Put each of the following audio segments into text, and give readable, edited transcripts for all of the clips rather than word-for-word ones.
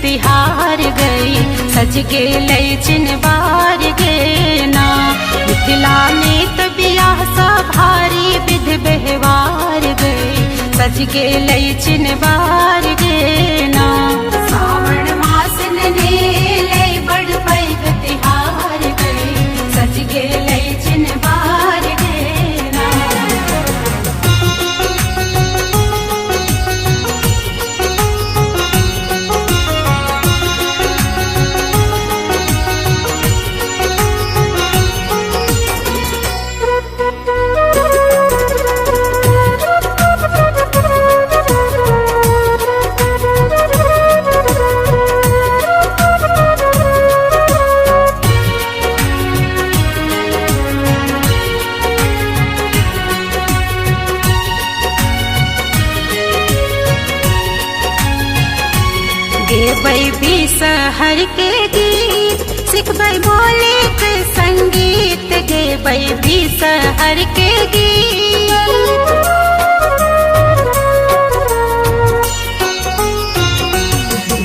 तिहार गई, सज गेलै चिन्हवार गे ना। मिथिला में त बियाह सा भारी विध व्यवहार गई, सज गेलै चिन्हवार गे ना। सावन मास नेलै बड़ पैघ तिहार गई, सज गेलै चिन्हवार गे ना। गेबै बिषहर के गीत, सिखबै बोले के संगीत, गेबै बिषहर के गीत।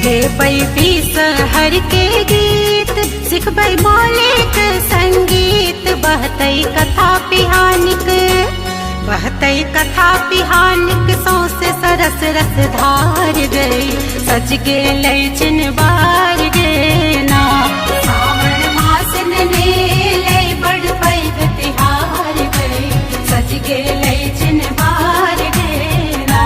गेबै बिषहर के गीत, सिखबै बोले के संगीत, बहतै कथा पिहानिक, बहतै कथा पिहानिक, सौंसे सरस रस धार गई, सज गेलै चिन्हवार गे ना। सावन मास नेलै बड़ पैघ तिहार गई, सज गेलै चिन्हवार गे ना।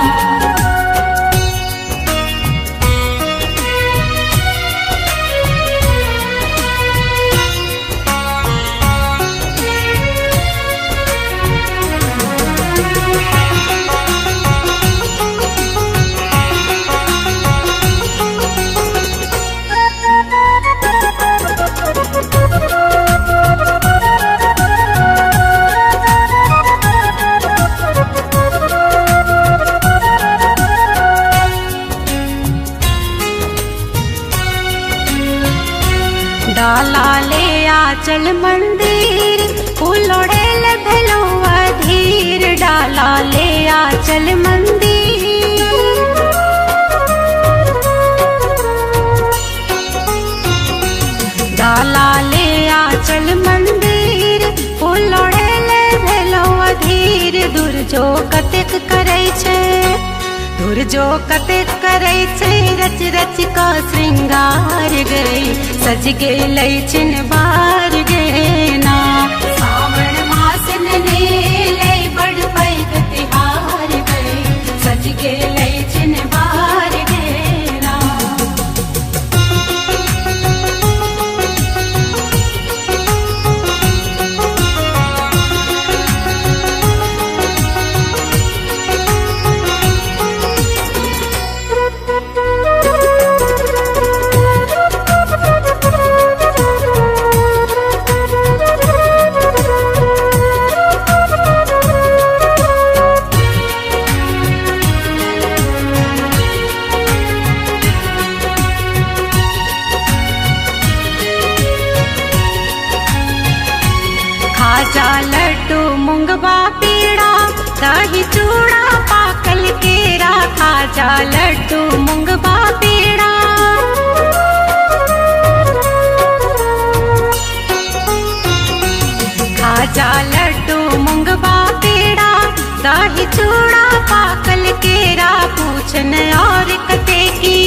डाला ले आचल मंदिर, फूल ओढ़ेल भेलो अधीर, डाला ले आचल मंदिर। डाला ले आचल मंदिर, फूल ओढ़ेल भेलो अधीर, दुर्जो कतेक करै छै, दुर्जो कतेक करै छै, रच रच का श्रृंगार गई, सज गेलै चिन्हवार गे ना। सावन मास नेलै बड़ पैघ तिहार गई, सज गेलै चिन्हवार गे ना। खाजा लड्डू मूंगबा पेड़ा, दही चूड़ा पाकल केरा, खाजा लड्डू मूंगबा पेड़ा। खाजा लड्डू मूंगबा पेड़ा, दही चूड़ा पाकल केरा, पूछन और कते की,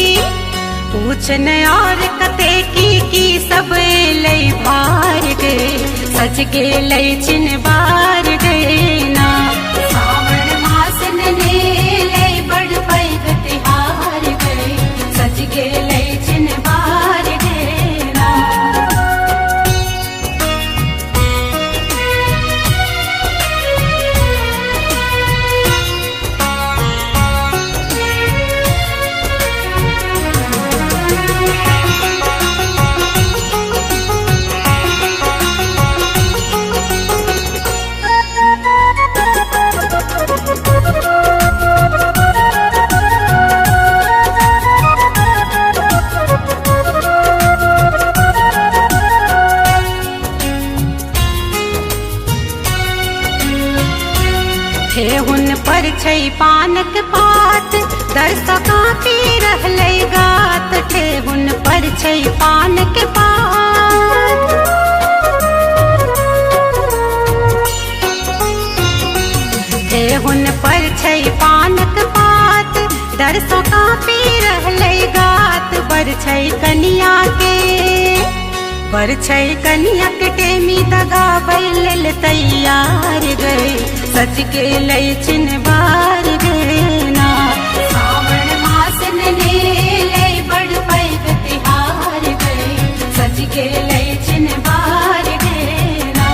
पूछन और कते की सब एलै भार गए, सज गेलै चिन्हवार गे ना। सावन मास नेलै बड़ पैघ तिहार गई, सज गेलै चिन्हवार गे ना। ठेहुन पर छै पानक पात, दर्शक काँपी रहलै गात, ठेहुन कापी रहले गात बरछै कनिया के। बरछै कनिया के टेमी दगाबै लेल तैयार गए, सज के लै चिन्हबार गेना। सावन मास ने ले बड़ पैग तिहार गए, सज के लै चिन्हबार गेना।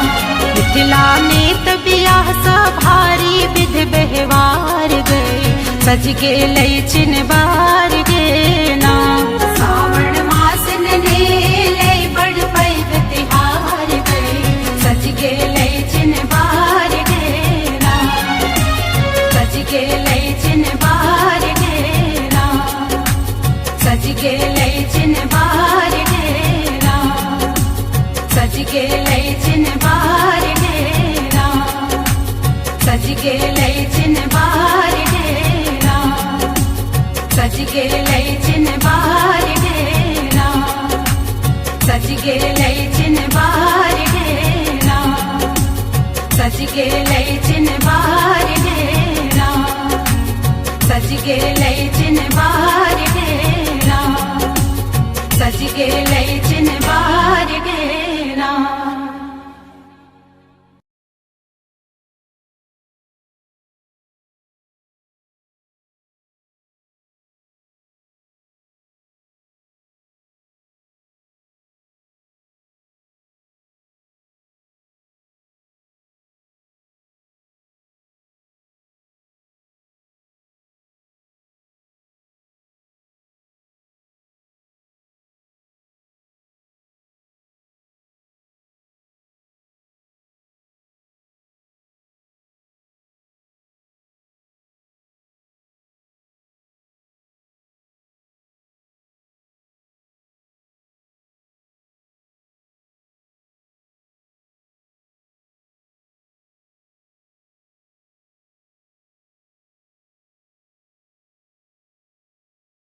मिथिला में त बियाह सा भारी विध व्यवहार गए, सज के लै चिन्हबार गेना। सावन मास ने ले बड़ पैग तिहार गए, सज के लै चिन्हबार गेना। सज के लै चिन्हबार गेना, सज के लै चिन्हबार गेना। सज के लै चिन्हबार गेना, सज के लै चिन्हबार गेना। सज के लै चिन्हबार